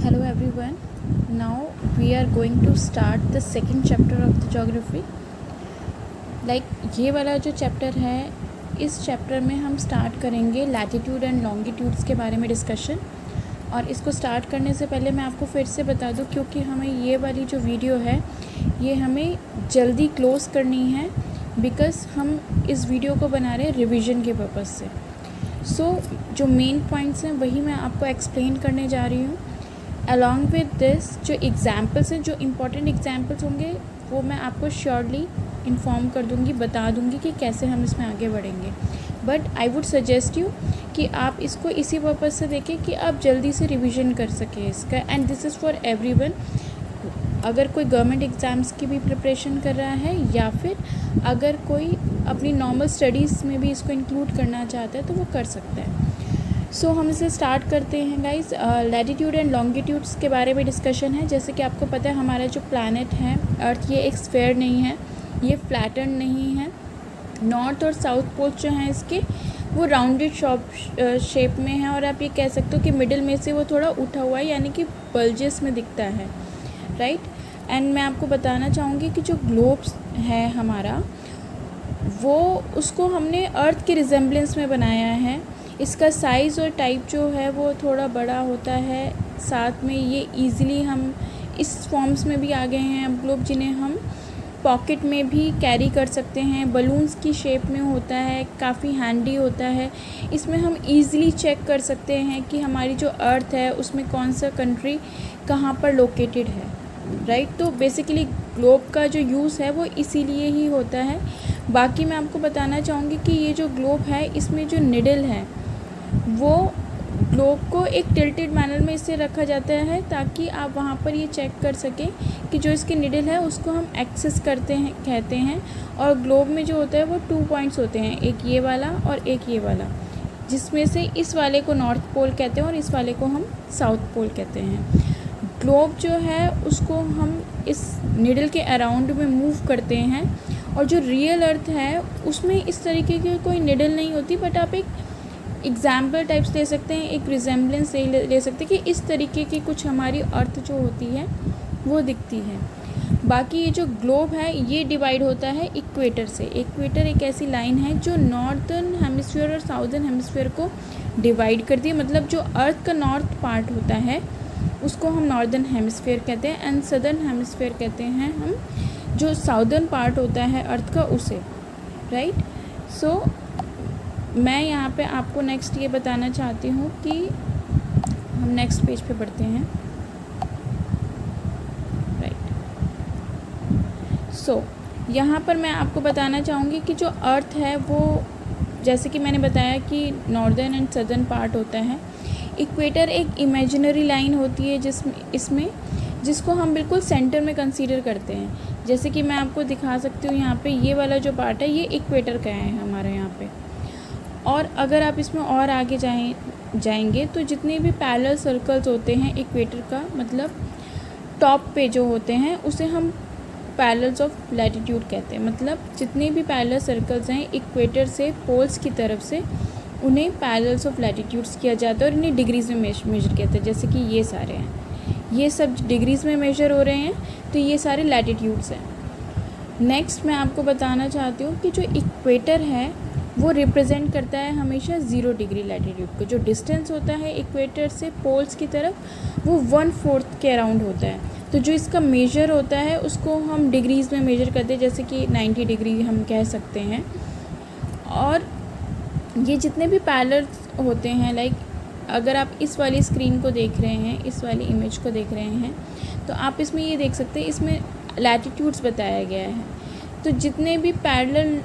Hello everyone. Now we are going to start the second chapter of the geography. ये वाला जो chapter है, इस चैप्टर में हम स्टार्ट करेंगे लैटिट्यूड एंड लॉन्गिट्यूड्स के बारे में डिस्कशन। और इसको स्टार्ट करने से पहले मैं आपको फिर से बता दूं, क्योंकि हमें ये वाली जो वीडियो है ये हमें जल्दी क्लोज़ करनी है, बिकॉज़ हम इस वीडियो को बना रहे हैं रिवीजन के पर्पज़ से। जो मेन पॉइंट्स हैं वही मैं आपको एक्सप्लेन करने जा रही हूँ। अलॉन्ग विद दिस जो एग्ज़ाम्पल्स हैं, जो इम्पॉर्टेंट एग्ज़ाम्पल्स होंगे वो मैं आपको श्योरली इन्फॉर्म कर दूँगी, बता दूँगी कि कैसे हम इसमें आगे बढ़ेंगे। But I would suggest you कि आप इसको इसी पर्पज़ से देखें कि आप जल्दी से रिवीजन कर सकें इसका। And this is for everyone, अगर कोई गवर्नमेंट एग्ज़ाम्स की भी प्रिपरेशन कर रहा है या फिर अगर कोई अपनी नॉर्मल स्टडीज़ में भी इसको इंक्लूड करना चाहता है तो वो कर सकता है। हम इसे स्टार्ट करते हैं गाइज। लैटिट्यूड एंड लॉन्गिट्यूड्स के बारे में डिस्कशन है। जैसे कि आपको पता है हमारा जो प्लैनेट है अर्थ, ये एक स्फेयर नहीं है, ये फ्लैटन नहीं है। नॉर्थ और साउथ पोल जो हैं इसके वो राउंडेड शेप में है, और आप ये कह सकते हो कि मिडिल में से वो थोड़ा उठा हुआ है, यानी कि बल्जेस में दिखता है, राइट। एंड मैं आपको बताना चाहूँगी कि जो ग्लोब्स है हमारा, वो उसको हमने अर्थ के रिजेम्बलेंस में बनाया है। इसका साइज़ और टाइप जो है वो थोड़ा बड़ा होता है, साथ में ये इजीली हम इस फॉर्म्स में भी आ गए हैं अब ग्लोब, जिन्हें हम पॉकेट में भी कैरी कर सकते हैं। बलून्स की शेप में होता है, काफ़ी हैंडी होता है। इसमें हम इजीली चेक कर सकते हैं कि हमारी जो अर्थ है उसमें कौन सा कंट्री कहाँ पर लोकेटेड है, राइट। तो बेसिकली ग्लोब का जो यूज़ है वो इसीलिए ही होता है। बाकी मैं आपको बताना चाहूँगी कि ये जो ग्लोब है इसमें जो निडल है वो ग्लोब को एक टिल्टेड मैनर में इससे रखा जाता है, ताकि आप वहाँ पर ये चेक कर सकें कि जो इसकी निडल है उसको हम एक्सेस करते हैं कहते हैं। और ग्लोब में जो होता है वो 2 पॉइंट्स होते हैं, एक ये वाला और एक ये वाला, जिसमें से इस वाले को नॉर्थ पोल कहते हैं और इस वाले को हम साउथ पोल कहते हैं। ग्लोब जो है उसको हम इस निडल के अराउंड में मूव करते हैं, और जो रियल अर्थ है उसमें इस तरीके की कोई निडल नहीं होती, बट आप एक एग्जाम्पल टाइप्स ले सकते हैं, एक रिजेम्बलेंस ले सकते हैं कि इस तरीके की कुछ हमारी अर्थ जो होती है वो दिखती है। बाकी ये जो ग्लोब है ये डिवाइड होता है इक्वेटर से। इक्वेटर एक ऐसी लाइन है जो नॉर्थर्न हेमिस्फीयर और साउदर्न हेमिस्फीयर को डिवाइड करती है। मतलब जो अर्थ का नॉर्थ पार्ट होता है उसको हम नॉर्दर्न हेमिस्फीयर कहते हैं, एंड सदर्न हेमिस्फीयर कहते हैं हम जो साउदर्न पार्ट होता है अर्थ का, उसे, राइट। मैं यहाँ पे आपको नेक्स्ट ये बताना चाहती हूँ कि हम नेक्स्ट पेज पे बढ़ते हैं, राइट। यहाँ पर मैं आपको बताना चाहूँगी कि जो अर्थ है वो, जैसे कि मैंने बताया कि नॉर्दर्न एंड सदर्न पार्ट होता है। इक्वेटर एक इमेजिनरी लाइन होती है जिसको हम बिल्कुल सेंटर में कंसीडर करते हैं। जैसे कि मैं आपको दिखा सकती हूँ, यहाँ पे ये वाला जो पार्ट है ये इक्वेटर का है हमारे यहाँ पे। और अगर आप इसमें और आगे जाएंगे तो जितने भी पैरेलल सर्कल्स होते हैं इक्वेटर का, मतलब टॉप पे जो होते हैं उसे हम पैरेलल्स ऑफ लैटिट्यूड कहते हैं। मतलब जितने भी पैरेलल सर्कल्स हैं इक्वेटर से पोल्स की तरफ से, उन्हें पैरेलल्स ऑफ लैटिट्यूड्स किया जाता है और इन्हें डिग्रीज़ में मेजर कहते हैं। जैसे कि ये सारे हैं, ये सब डिग्रीज़ में मेजर हो रहे हैं, तो ये सारे लैटिट्यूड्स हैं। नेक्स्ट मैं आपको बताना चाहती हूँ कि जो इक्वेटर है वो रिप्रेजेंट करता है हमेशा 0 डिग्री लैटिट्यूड को। जो डिस्टेंस होता है इक्वेटर से पोल्स की तरफ वो 1/4 के अराउंड होता है। तो जो इसका मेजर होता है उसको हम डिग्रीज़ में मेजर करते हैं, जैसे कि 90 डिग्री हम कह सकते हैं। और ये जितने भी पैरेलल होते हैं, लाइक अगर आप इस वाली स्क्रीन को देख रहे हैं, इस वाली इमेज को देख रहे हैं, तो आप इसमें ये देख सकते हैं, इसमें लैटिट्यूड्स बताया गया है। तो जितने भी पैरेलल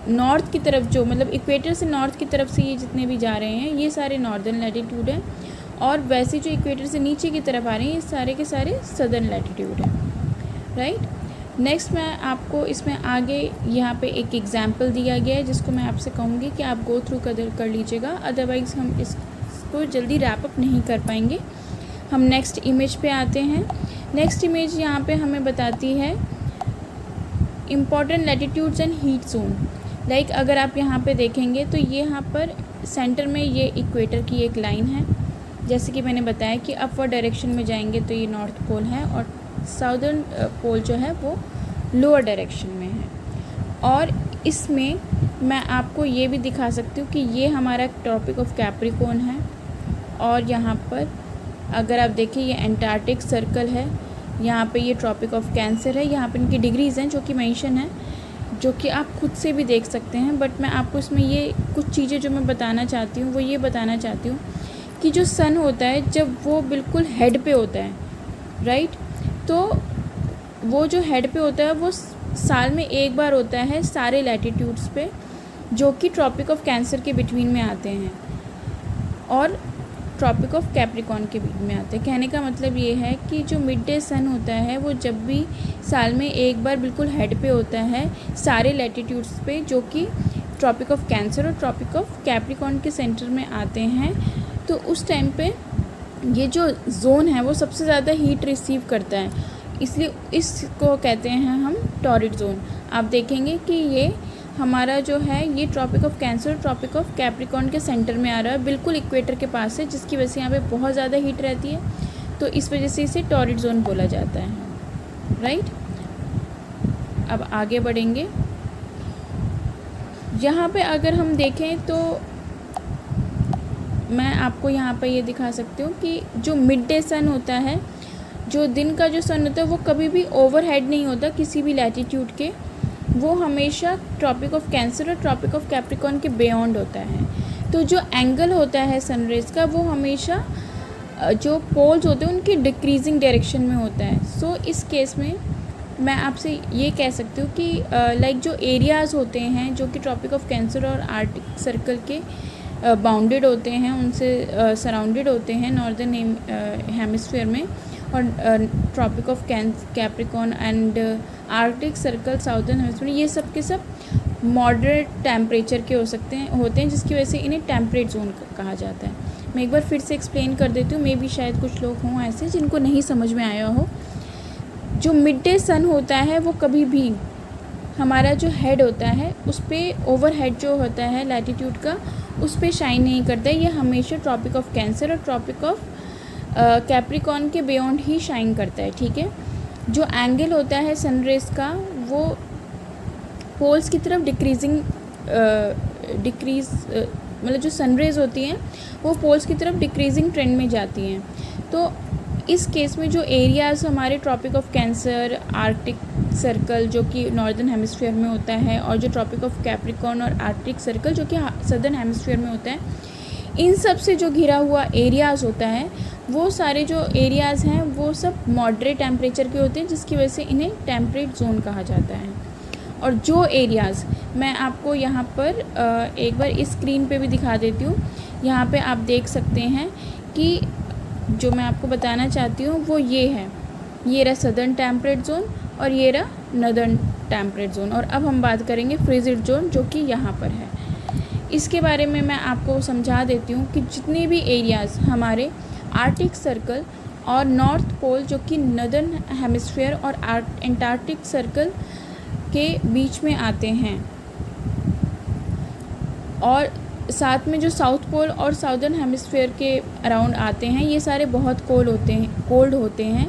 नॉर्थ की तरफ, जो मतलब इक्वेटर से नॉर्थ की तरफ से ये जितने भी जा रहे हैं ये सारे नॉर्दर्न लैटिट्यूड हैं, और वैसे जो इक्वेटर से नीचे की तरफ आ रहे हैं ये सारे के सारे सदर्न लैटिट्यूड हैं, राइट। नेक्स्ट मैं आपको इसमें आगे यहाँ पे एक एग्जांपल दिया गया है जिसको मैं आपसे कहूँगी कि आप गो थ्रू कर लीजिएगा, अदरवाइज़ हम इसको जल्दी रैप अप नहीं कर पाएंगे। हम नेक्स्ट इमेज पे आते हैं। नेक्स्ट इमेज यहाँ पे हमें बताती है important latitudes and heat zone. Like अगर आप यहाँ पे देखेंगे तो ये यहाँ पर सेंटर में ये इक्वेटर की एक लाइन है, जैसे कि मैंने बताया कि अपवर्ड डायरेक्शन में जाएंगे तो ये नॉर्थ पोल है और साउदर्न पोल जो है वो लोअर डायरेक्शन में है। और इसमें मैं आपको ये भी दिखा सकती हूँ कि ये हमारा ट्रॉपिक ऑफ कैप्रिकॉर्न है और यहाँ पर अगर आप देखें ये एंटार्क्टिक सर्कल है, यहाँ पे ये ट्रॉपिक ऑफ कैंसर है। यहाँ पे इनकी डिग्रीज़ हैं जो कि मेंशन है, जो कि आप खुद से भी देख सकते हैं। बट मैं आपको इसमें ये कुछ चीज़ें जो मैं बताना चाहती हूँ वो ये बताना चाहती हूँ कि जो सन होता है जब वो बिल्कुल हेड पे होता है, राइट, तो वो जो हेड पे होता है वो साल में एक बार होता है सारे लैटिट्यूड्स पे, जो कि ट्रॉपिक ऑफ कैंसर के बिटवीन में आते हैं और ट्रॉपिक ऑफ कैप्रिकॉर्न के बीच में आते हैं। कहने का मतलब ये है कि जो मिड डे सन होता है वो जब भी साल में एक बार बिल्कुल हेड पे होता है सारे लैटिट्यूड्स पे, जो कि ट्रॉपिक ऑफ कैंसर और ट्रॉपिक ऑफ कैप्रिकॉर्न के सेंटर में आते हैं। तो उस टाइम पे ये जो जोन है वो सबसे ज़्यादा हीट रिसीव करता है, इसलिए इसको कहते हैं हम टॉरिड जोन। आप देखेंगे कि ये हमारा जो है ये ट्रॉपिक ऑफ कैंसर और ट्रॉपिक ऑफ कैप्रिकॉर्न के सेंटर में आ रहा है, बिल्कुल इक्वेटर के पास है, जिसकी वजह से यहाँ पे बहुत ज़्यादा हीट रहती है, तो इस वजह से इसे टॉरिड जोन बोला जाता है, राइट। अब आगे बढ़ेंगे। यहाँ पे अगर हम देखें तो मैं आपको यहाँ पे ये दिखा सकती हूँ कि जो मिड डे सन होता है, जो दिन का जो सन होता है वो कभी भी ओवरहेड नहीं होता किसी भी लैटिट्यूड के, वो हमेशा ट्रॉपिक ऑफ कैंसर और ट्रॉपिक ऑफ कैप्रिकॉर्न के बियॉन्ड होता है। तो जो एंगल होता है सनराइज़ का वो हमेशा जो पोल्स होते हैं उनकी डिक्रीजिंग डायरेक्शन में होता है। सो इस केस में मैं आपसे ये कह सकती हूँ कि लाइक जो एरियाज़ होते हैं जो कि ट्रॉपिक ऑफ कैंसर और आर्कटिक सर्कल के बाउंडेड होते हैं, उनसे सराउंडेड होते हैं नॉर्दर्न हेमिस्फीयर में, और Tropic of Capricorn and Arctic Circle southern hemisphere, ये सब के सब मॉडरेट टेम्परेचर के होते हैं, जिसकी वजह से इन्हें टेम्परेट जोन कहा जाता है। मैं एक बार फिर से एक्सप्लेन कर देती हूँ, मे भी शायद कुछ लोग हों ऐसे जिनको नहीं समझ में आया हो। जो मिड डे सन होता है वो कभी भी हमारा जो हेड होता है उस पर ओवर हेड जो होता है लैटिट्यूड का उस पर शाइन नहीं करता है, ये हमेशा ट्रॉपिक ऑफ कैंसर और ट्रॉपिक ऑफ कैप्रिकॉर्न के बियॉन्ड ही शाइन करता है, ठीक है। जो एंगल होता है सनरेज का वो पोल्स की तरफ डिक्रीज़ मतलब जो सनरेज होती हैं वो पोल्स की तरफ डिक्रीजिंग ट्रेंड में जाती हैं। तो इस केस में जो एरियाज़ हमारे Tropic of Cancer, Arctic Circle जो कि नॉर्दर्न हेमिस्फीयर में होता है, और जो ट्रॉपिक ऑफ कैप्रिकॉर्न और आर्कटिक सर्कल जो कि सदर्न हेमिस्फीयर में होता है, इन सब से जो घिरा हुआ एरियाज़ होता है वो सारे जो एरियाज़ हैं वो सब मॉडरेट टेम्परेचर के होते हैं, जिसकी वजह से इन्हें टेम्परेट जोन कहा जाता है। और जो एरियाज़ मैं आपको यहाँ पर एक बार इस स्क्रीन पे भी दिखा देती हूँ, यहाँ पे आप देख सकते हैं कि जो मैं आपको बताना चाहती हूँ वो ये है, ये रहा सदर्न टेम्परेट जोन और ये रहा नदर्न टेम्परेट जोन। और अब हम बात करेंगे फ्रिजिड जोन जो कि यहाँ पर है। इसके बारे में मैं आपको समझा देती हूँ कि जितने भी एरियाज़ हमारे आर्कटिक सर्कल और नॉर्थ पोल जो कि नदर्न हेमिस्फीयर और एंटार्क्टिक सर्कल के बीच में आते हैं, और साथ में जो साउथ पोल और साउदर्न हेमिस्फीयर के अराउंड आते हैं, ये सारे बहुत कोल्ड होते हैं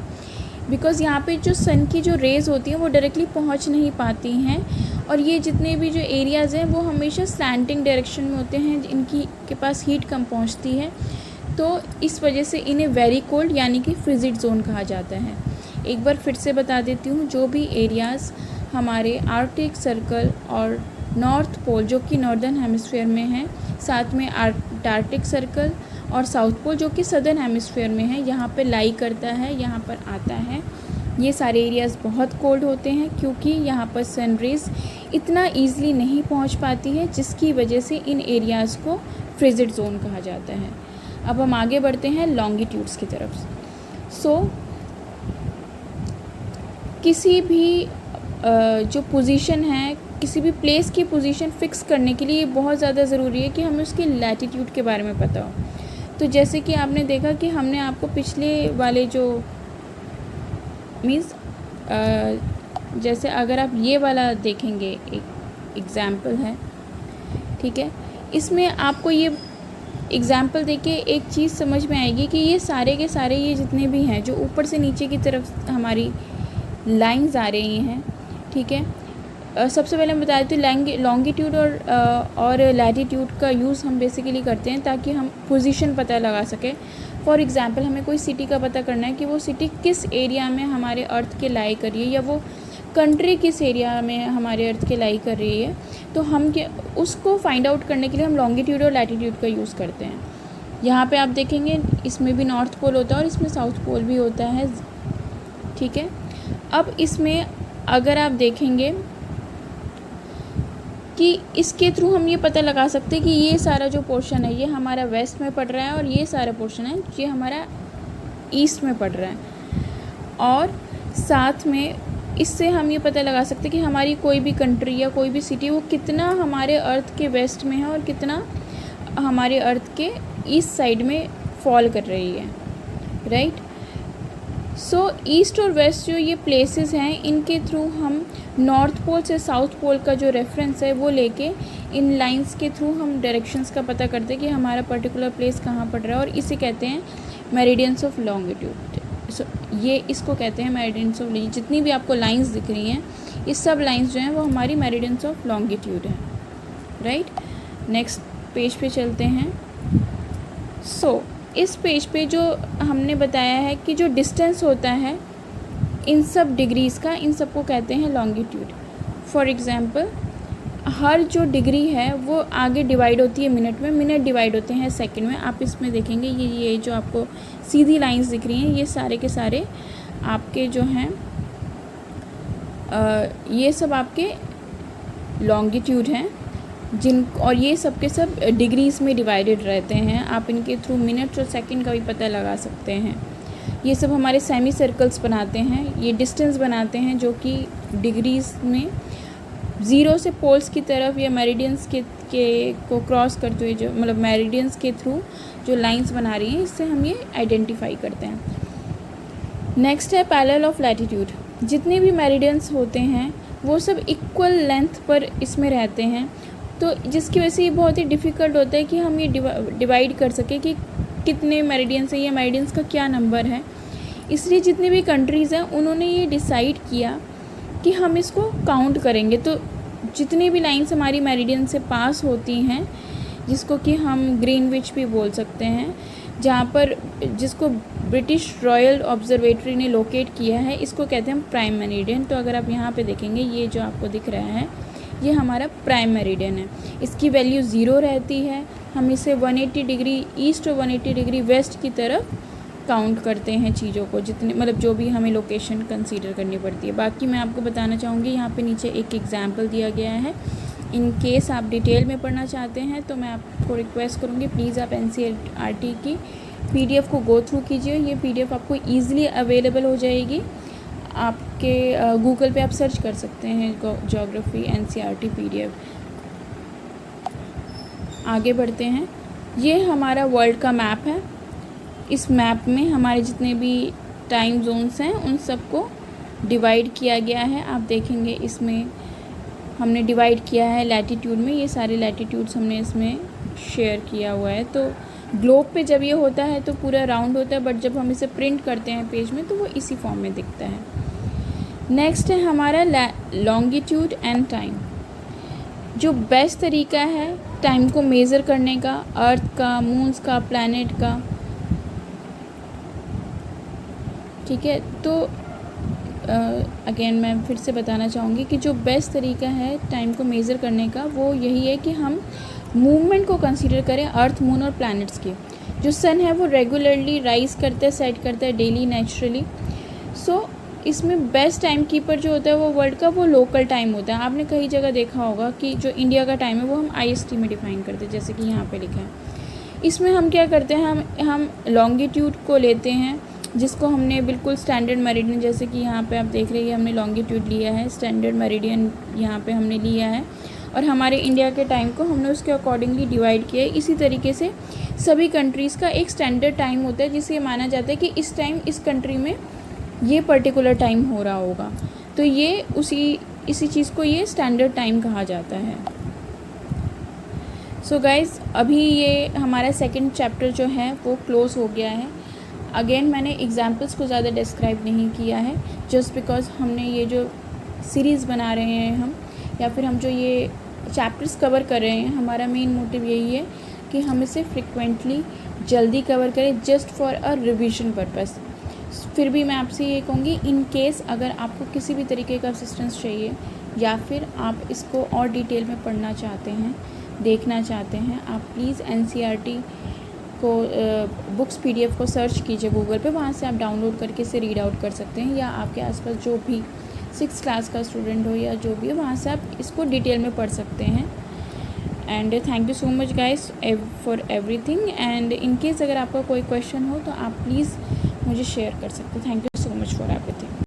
बिकॉज़ यहाँ पे जो सन की जो रेज़ होती हैं वो डायरेक्टली पहुँच नहीं पाती हैं, और ये जितने भी जो एरियाज़ हैं वो हमेशा स्लैंटिंग डायरेक्शन में होते हैं, इनकी के पास हीट कम पहुँचती है, तो इस वजह से इन्हें वेरी कोल्ड यानी कि फ्रिजिड जोन कहा जाता है। एक बार फिर से बता देती हूँ, जो भी एरियाज़ हमारे आर्कटिक सर्कल और नॉर्थ पोल जो कि नॉर्दर्न हेमिस्फीयर में है, साथ में अंटार्कटिक सर्कल और साउथ पोल जो कि सदर्न हेमिस्फीयर में है, यहाँ पर लाई करता है, यहाँ पर आता है, ये सारे एरियाज़ बहुत कोल्ड होते हैं क्योंकि यहाँ पर सन रेज़ इतना ईज़िली नहीं पहुँच पाती है, जिसकी वजह से इन एरियाज़ को फ्रिजिड जोन कहा जाता है। अब हम आगे बढ़ते हैं लॉन्गिट्यूड्स की तरफ। सो किसी भी जो पोजीशन है, किसी भी प्लेस की पोजीशन फ़िक्स करने के लिए बहुत ज़्यादा ज़रूरी है कि हमें उसकी लैटिट्यूड के बारे में पता हो। तो जैसे कि आपने देखा कि हमने आपको पिछले वाले जो मीन्स जैसे अगर आप ये वाला देखेंगे, एक एग्ज़ाम्पल है, ठीक है, इसमें आपको ये एग्ज़ाम्पल देखिए, एक चीज़ समझ में आएगी कि ये सारे के सारे ये जितने भी हैं जो ऊपर से नीचे की तरफ हमारी लाइंस आ रही हैं, ठीक है। सबसे पहले हम बता देते हैं लॉन्गिट्यूड और लैटिट्यूड का यूज़ हम बेसिकली करते हैं ताकि हम पोजीशन पता लगा सकें। फॉर एग्ज़ाम्पल, हमें कोई सिटी का पता करना है कि वो सिटी किस एरिया में हमारे अर्थ के लाई कर रही है, या वो कंट्री किस एरिया में हमारे अर्थ के लाई कर रही है, तो हम उसको फाइंड आउट करने के लिए हम लॉन्गिट्यूड और लैटिट्यूड का यूज़ करते हैं। यहाँ पे आप देखेंगे इसमें भी नॉर्थ पोल होता है और इसमें साउथ पोल भी होता है, ठीक है। अब इसमें अगर आप देखेंगे कि इसके थ्रू हम ये पता लगा सकते हैं कि ये सारा जो पोर्शन है ये हमारा वेस्ट में पड़ रहा है और ये सारा पोर्शन है ये हमारा ईस्ट में पड़ रहा है। और साथ में इससे हम ये पता लगा सकते हैं कि हमारी कोई भी कंट्री या कोई भी सिटी वो कितना हमारे अर्थ के वेस्ट में है और कितना हमारे अर्थ के ईस्ट साइड में फॉल कर रही है, राइट। सो ईस्ट और वेस्ट जो ये प्लेसेस हैं इनके थ्रू हम नॉर्थ पोल से साउथ पोल का जो रेफरेंस है वो लेके इन लाइंस के थ्रू हम डायरेक्शंस का पता करते हैं कि हमारा पर्टिकुलर प्लेस कहाँ पड़ रहा है, और इसे कहते हैं मेरिडियंस ऑफ लॉन्गिट्यूड। सो ये इसको कहते हैं मेरिडियंस ऑफ, जितनी भी आपको लाइंस दिख रही हैं ये सब लाइंस जो हैं वो हमारी मेरिडियंस ऑफ लॉन्गिट्यूड हैं, राइट। नेक्स्ट पेज पे चलते हैं। सो इस पेज पे जो हमने बताया है कि जो डिस्टेंस होता है इन सब डिग्रीज़ का, इन सब को कहते हैं लॉन्गिट्यूड। फॉर एग्ज़ाम्पल, हर जो डिग्री है वो आगे डिवाइड होती है मिनट में, मिनट डिवाइड होते हैं सेकंड में। आप इसमें देखेंगे ये जो आपको सीधी लाइंस दिख रही हैं ये सारे के सारे आपके जो हैं ये सब आपके लॉन्गिट्यूड हैं और ये सब के सब डिग्रीज़ में डिवाइडेड रहते हैं। आप इनके थ्रू मिनट और सेकंड का भी पता लगा सकते हैं। ये सब हमारे सेमी सर्कल्स बनाते हैं, ये डिस्टेंस बनाते हैं जो कि डिग्रीज़ में ज़ीरो से पोल्स की तरफ या मेरिडियंस के को क्रॉस करते हुए जो मतलब मेरिडियंस के थ्रू जो लाइंस बना रही हैं इससे हम ये आइडेंटिफाई करते हैं। नेक्स्ट है पैरेलल ऑफ लैटिट्यूड। जितने भी मेरिडियंस होते हैं वो सब इक्वल लेंथ पर इसमें रहते हैं, तो जिसकी वजह से ये बहुत ही डिफ़िकल्ट होता है कि हम ये डिवाइड कर सकें कि कितने मेरिडियंस हैं या मेरिडियंस का क्या नंबर है। इसलिए जितनी भी कंट्रीज़ हैं उन्होंने ये डिसाइड किया कि हम इसको काउंट करेंगे। तो जितनी भी लाइंस हमारी मेरिडियन से पास होती हैं, जिसको कि हम ग्रीनविच भी बोल सकते हैं, जहाँ पर जिसको ब्रिटिश रॉयल ऑब्जर्वेटरी ने लोकेट किया है, इसको कहते हैं हम प्राइम मेरिडियन। तो अगर आप यहाँ पे देखेंगे ये जो आपको दिख रहा है ये हमारा प्राइम मेरिडियन है। इसकी वैल्यू 0 रहती है। हम इसे 180 डिग्री ईस्ट और 180 डिग्री वेस्ट की तरफ काउंट करते हैं चीज़ों को, जितने मतलब जो भी हमें लोकेशन कंसीडर करनी पड़ती है। बाकी मैं आपको बताना चाहूँगी यहाँ पे नीचे एक एग्जांपल दिया गया है। इन केस आप डिटेल में पढ़ना चाहते हैं तो मैं आपको रिक्वेस्ट करूँगी प्लीज़ आप NCERT की PDF को गो थ्रू कीजिए। ये PDF आपको ईज़िली अवेलेबल हो जाएगी। आपके गूगल पे आप सर्च कर सकते हैं ज्योग्राफी NCERT PDF। आगे बढ़ते हैं। ये हमारा वर्ल्ड का मैप है। इस मैप में हमारे जितने भी टाइम जोन्स हैं उन सबको डिवाइड किया गया है। आप देखेंगे इसमें हमने डिवाइड किया है लैटिट्यूड में, ये सारे लैटिट्यूड्स हमने इसमें शेयर किया हुआ है। तो ग्लोब पे जब ये होता है तो पूरा राउंड होता है, बट जब हम इसे प्रिंट करते हैं पेज में तो वो इसी फॉर्म में दिखता है। नेक्स्ट है हमारा लॉन्गिट्यूड एंड टाइम। जो बेस्ट तरीका है टाइम को मेज़र करने का, अर्थ का, मून्स का, प्लैनेट का, ठीक है। तो अगेन मैं फिर से बताना चाहूँगी कि जो बेस्ट तरीका है टाइम को मेज़र करने का वो यही है कि हम मूवमेंट को कंसीडर करें अर्थ, मून और प्लैनेट्स की। जो सन है वो रेगुलरली राइज करता है, सेट करता है डेली नेचुरली। सो इसमें बेस्ट टाइम कीपर जो होता है वो वर्ल्ड का वो लोकल टाइम होता है। आपने कई जगह देखा होगा कि जो इंडिया का टाइम है वो हम IST में डिफ़ाइन करते हैं, जैसे कि यहाँ पे लिखा है। इसमें हम क्या करते हैं, हम लॉन्गिट्यूड को लेते हैं जिसको हमने बिल्कुल स्टैंडर्ड मेरिडियन, जैसे कि यहाँ पे आप देख रहे हैं हमने लॉन्गिट्यूड लिया है, स्टैंडर्ड मेरिडियन यहाँ पे हमने लिया है और हमारे इंडिया के टाइम को हमने उसके अकॉर्डिंगली डिवाइड किया है। इसी तरीके से सभी कंट्रीज़ का एक स्टैंडर्ड टाइम होता है जिसे माना जाता है कि इस टाइम इस कंट्री में ये पर्टिकुलर टाइम हो रहा होगा, तो ये इसी चीज़ को ये स्टैंडर्ड टाइम कहा जाता है। सो गाइज़ अभी ये हमारा सेकंड चैप्टर जो है वो क्लोज़ हो गया है। अगेन मैंने एग्जाम्पल्स को ज़्यादा डिस्क्राइब नहीं किया है, जस्ट बिकॉज हमने ये जो सीरीज़ बना रहे हैं हम, या फिर हम जो ये चैप्टर्स कवर कर रहे हैं, हमारा मेन मोटिव यही है कि हम इसे फ्रिक्वेंटली जल्दी कवर करें, just for a revision purpose. फिर भी मैं आपसे ये कहूँगी, इन केस अगर आपको किसी भी तरीके का असिस्टेंस चाहिए या फिर आप इसको और डिटेल में पढ़ना चाहते हैं, देखना चाहते हैं, आप प्लीज़ NCERT को बुक्स PDF को सर्च कीजिए गूगल पे, वहाँ से आप डाउनलोड करके इसे रीड आउट कर सकते हैं, या आपके आसपास जो भी 6th क्लास का स्टूडेंट हो या जो भी हो, वहाँ से आप इसको डिटेल में पढ़ सकते हैं। And thank you so much guys for everything. And in case अगर आपका कोई क्वेश्चन हो तो आप प्लीज़ मुझे शेयर कर सकते हैं। Thank you so much for everything.